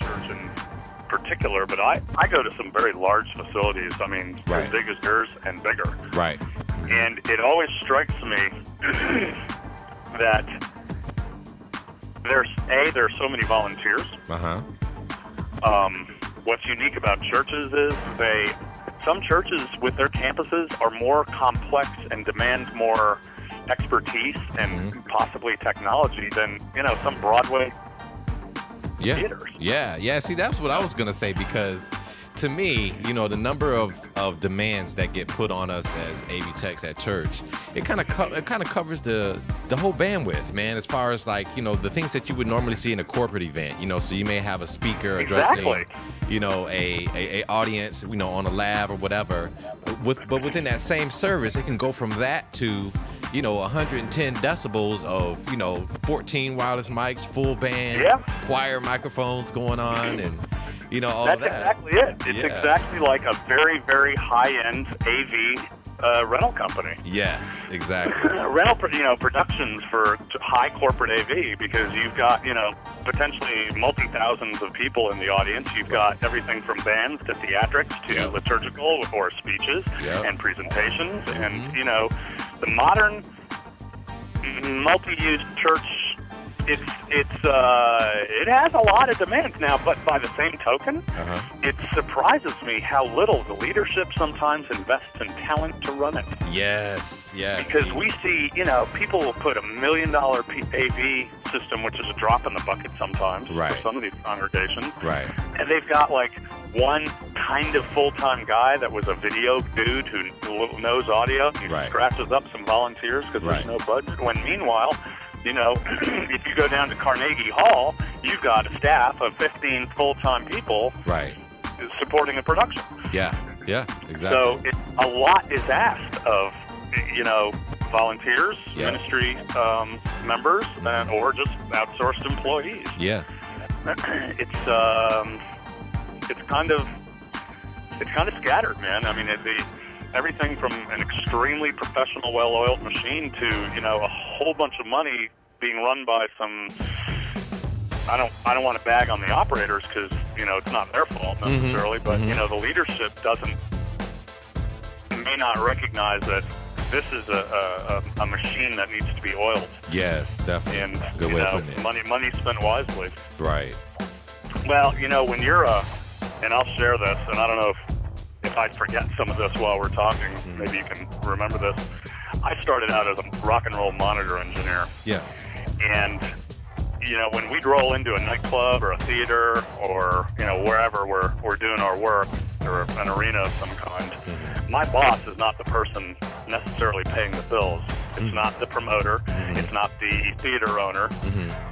church in particular, but I go to some very large facilities. I mean, as big as yours and bigger. Right. And it always strikes me that there's so many volunteers. What's unique about churches is some churches with their campuses are more complex and demand more expertise and possibly technology than, some Broadway theaters. Yeah. See, that's what I was gonna say, because to me, the number of demands that get put on us as AV techs at church, it kind of covers the whole bandwidth, man. As far as like the things that you would normally see in a corporate event, so you may have a speaker addressing, a audience, on a lab or whatever. But within that same service, it can go from that to 110 decibels of 14 wireless mics, full band, choir microphones going on, and all That's that. Exactly it. It's exactly like a very, very high-end AV rental company. Yes, exactly. Rental, productions for high corporate AV, because you've got, potentially multi-thousands of people in the audience. You've got everything from bands to theatrics to liturgical or speeches and presentations. And, the modern multi-use church, it has a lot of demands now, but by the same token, it surprises me how little the leadership sometimes invests in talent to run it. Yes. Because we see, people will put $1 million AV system, which is a drop in the bucket sometimes for some of these congregations. And they've got like one kind of full-time guy that was a video dude who knows audio. He scratches up some volunteers because there's no budget. When meanwhile, if you go down to Carnegie Hall, you've got a staff of 15 full-time people supporting a production. Yeah, exactly. So a lot is asked of, volunteers, ministry members, or just outsourced employees. Yeah. It's kind of scattered, man. I mean, everything from an extremely professional, well-oiled machine to, a whole bunch of money being run by some, I don't want to bag on the operators because, it's not their fault necessarily, but, the leadership may not recognize that this is a machine that needs to be oiled. Yes, definitely. And, good way of putting it. Money spent wisely. Right. Well, when you're and I'll share this, and I don't know if I forget some of this while we're talking, maybe you can remember this. I started out as a rock and roll monitor engineer. Yeah. And, when we'd roll into a nightclub or a theater or, wherever we're doing our work, or an arena of some kind, my boss is not the person necessarily paying the bills. It's not the promoter. It's not the theater owner.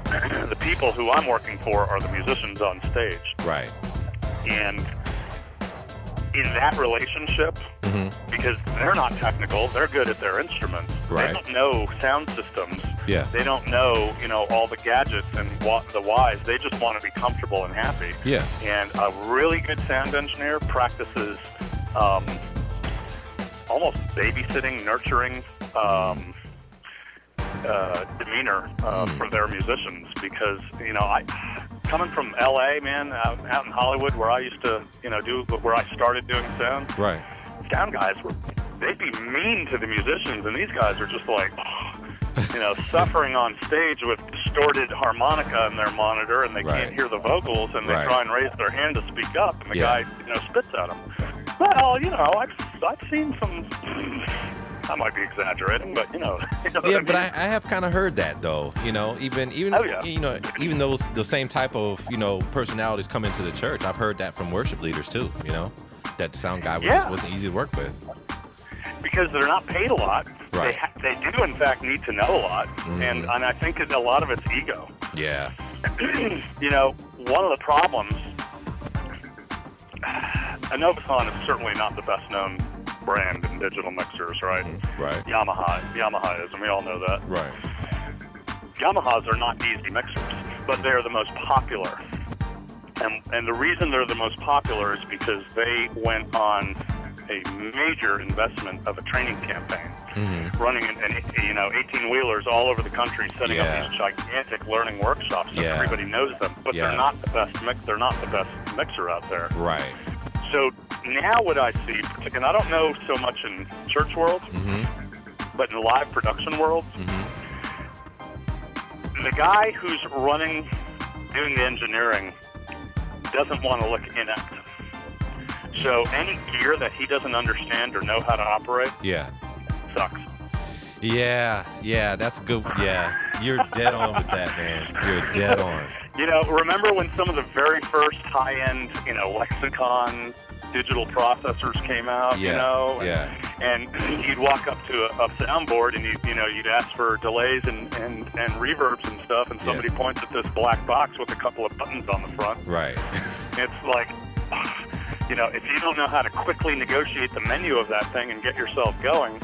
The people who I'm working for are the musicians on stage. Right. And in that relationship, because they're not technical, they're good at their instruments. They don't know sound systems. They don't know, all the gadgets and the whys. They just want to be comfortable and happy. And a really good sound engineer practices almost babysitting, nurturing demeanor for their musicians, because coming from LA, man, out in Hollywood, where I used to where I started doing sound, sound guys they'd be mean to the musicians, and these guys are just like suffering on stage with distorted harmonica in their monitor, and they can't hear the vocals, and they try and raise their hand to speak up, and the guy spits at them. Well, I've seen some. I might be exaggerating, but but I have kind of heard that though. Even those the same type of personalities come into the church. I've heard that from worship leaders too. That the sound guy wasn't easy to work with because they're not paid a lot. They do in fact need to know a lot, and I think a lot of it's ego. Yeah. One of the problems. Novacon is certainly not the best known brand in digital mixers, right? Yamaha is, and we all know that. Yamahas are not easy mixers, but they're the most popular. And the reason they're the most popular is because they went on a major investment of a training campaign, running 18-wheelers all over the country, setting up these gigantic learning workshops so everybody knows them. But they're not the best they're not the best mixer out there. Right. So now what I see, and I don't know so much in church world, but in the live production world, the guy who's doing the engineering doesn't want to look inept. So any gear that he doesn't understand or know how to operate, sucks. Yeah, that's good. Yeah, you're dead on with that, man. You're dead on. You know, remember when some of the very first high-end, lexicon digital processors came out, and you'd walk up to a soundboard and you'd ask for delays and reverbs and stuff, and somebody points at this black box with a couple of buttons on the front. Right. It's like, if you don't know how to quickly negotiate the menu of that thing and get yourself going,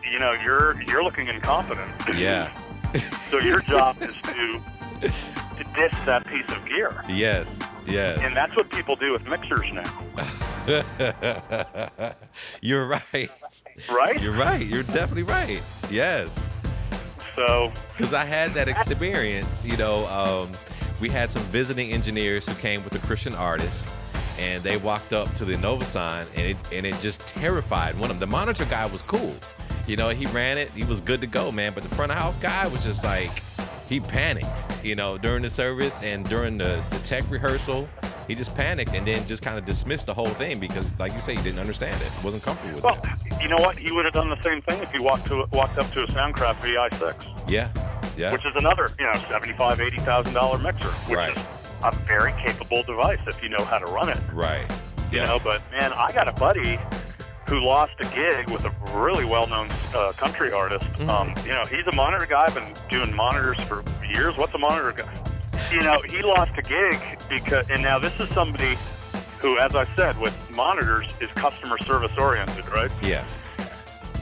you're looking incompetent. Yeah. So your job is to diss that piece of gear. Yes. And that's what people do with mixers now. You're right. Right? You're right. You're definitely right. Yes. So, because I had that experience, we had some visiting engineers who came with a Christian artist, and they walked up to the Novasign, and it just terrified one of them. The monitor guy was cool. He ran it. He was good to go, man. But the front of house guy was just like, he panicked, during the service and during the tech rehearsal. He just panicked and then just kind of dismissed the whole thing because, like you say, he didn't understand it. Wasn't comfortable with it. Well, you know what? He would have done the same thing if he walked up to a Soundcraft VI6. Yeah. Which is another, $75,000, $80,000 mixer, which is a very capable device if you know how to run it. Right. But man, I got a buddy who lost a gig with a really well-known country artist. He's a monitor guy. I've been doing monitors for years. What's a monitor guy? He lost a gig and now this is somebody who, as I said, with monitors is customer service oriented, right? Yeah.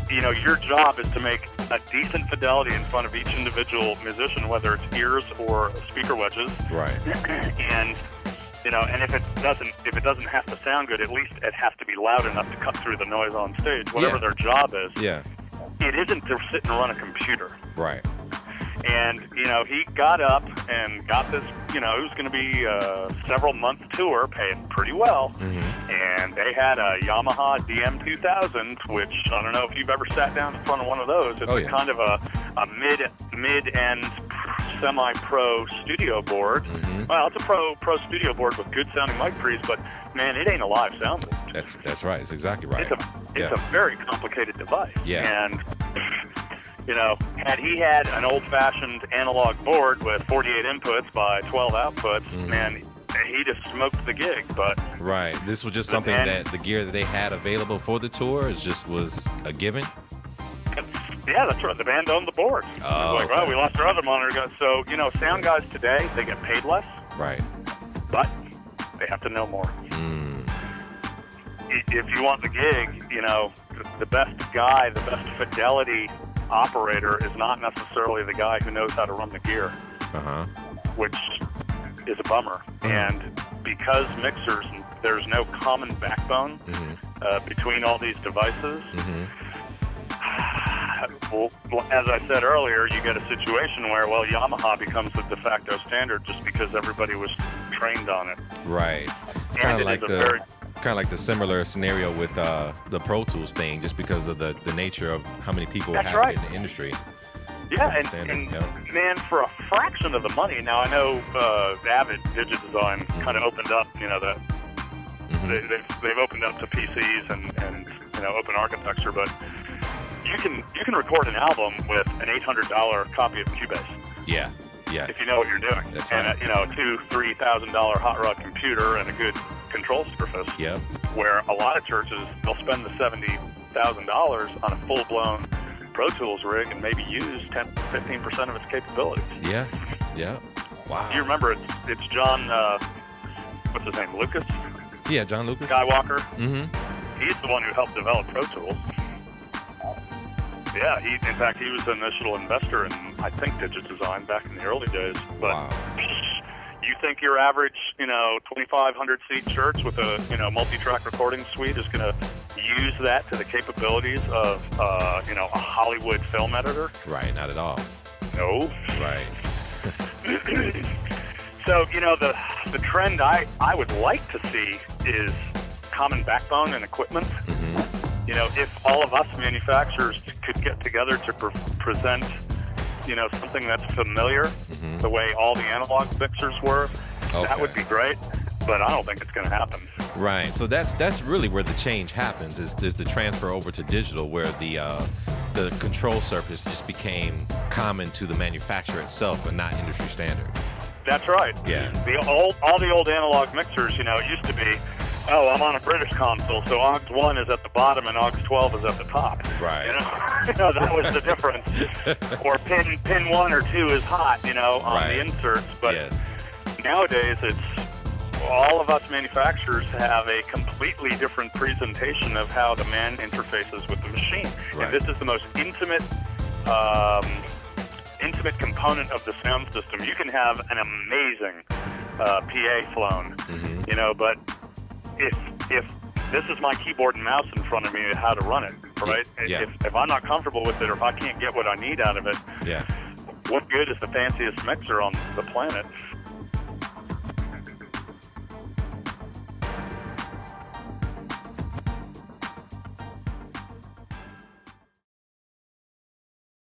Your job is to make a decent fidelity in front of each individual musician, whether it's ears or speaker wedges. Right. And and if it doesn't have to sound good, at least it has to be loud enough to cut through the noise on stage, whatever their job is. Yeah. It isn't to sit and run a computer. Right. And, he got up and got this, it was going to be a several-month tour, paying pretty well. And they had a Yamaha DM2000, which I don't know if you've ever sat down in front of one of those. It's kind of a mid-end semi-pro studio board. Well, it's a pro studio board with good-sounding mic pre's, but, man, it ain't a live soundboard. That's right. It's exactly right. It's a very complicated device. Yeah. And had he had an old-fashioned analog board with 48 inputs by 12 outputs, man, he'd have smoked the gig. But this was just something that the gear that they had available for the tour was a given. Yeah, that's right. The band owned the board. Oh, like, well, we lost our other monitor guys. So sound guys today, they get paid less. Right. But they have to know more. If you want the gig, the best guy, the best fidelity operator is not necessarily the guy who knows how to run the gear, which is a bummer. And because mixers, there's no common backbone between all these devices, well, as I said earlier, you get a situation where, Yamaha becomes the de facto standard just because everybody was trained on it. Right. It's kind of like the similar scenario with the Pro Tools thing, just because of the nature of how many people have it in the industry. Yeah, and man, for a fraction of the money. Now I know Avid Digidesign kind of opened up, that they've opened up to PCs and open architecture, but you can record an album with an $800 copy of Cubase. Yeah. Yeah. If you know what you're doing. That's right. And a $2,000-$3,000 hot rod computer and a good control surface. Yep. Where a lot of churches, they'll spend the $70,000 on a full-blown Pro Tools rig and maybe use 10-15% of its capabilities. Yeah. Yeah. Wow. Do you remember it's John? What's his name? Lucas. Yeah, John Lucas. Skywalker. He's the one who helped develop Pro Tools. Yeah, in fact, he was the initial investor in, I think, Digidesign back in the early days. But you think your average, 2,500-seat church with a, multi-track recording suite is going to use that to the capabilities of, you know, a Hollywood film editor? Right, not at all. No. Right. So, you know, the trend I would like to see is common backbone and equipment. Mm-hmm. You know, if all of us manufacturers could get together to present, you know, something that's familiar, Mm-hmm. the way all the analog mixers were, that Okay. would be great. But I don't think it's going to happen. Right. So that's really where the change happens. Is the transfer over to digital, where the control surface just became common to the manufacturer itself and not industry standard. That's right. Yeah. All the old analog mixers, you know, it used to be, oh, I'm on a British console, so aux 1 is at the bottom and aux 12 is at the top. Right. You know, that was the difference. Or pin 1 or 2 is hot, you know, on Right. the inserts. But Yes. nowadays, it's all of us manufacturers have a completely different presentation of how the man interfaces with the machine. Right. And this is the most intimate component of the sound system. You can have an amazing PA flown, Mm-hmm. you know, but if this is my keyboard and mouse in front of me, how to run it, right? Yeah. If I'm not comfortable with it, or if I can't get what I need out of it, Yeah. what good is the fanciest mixer on the planet?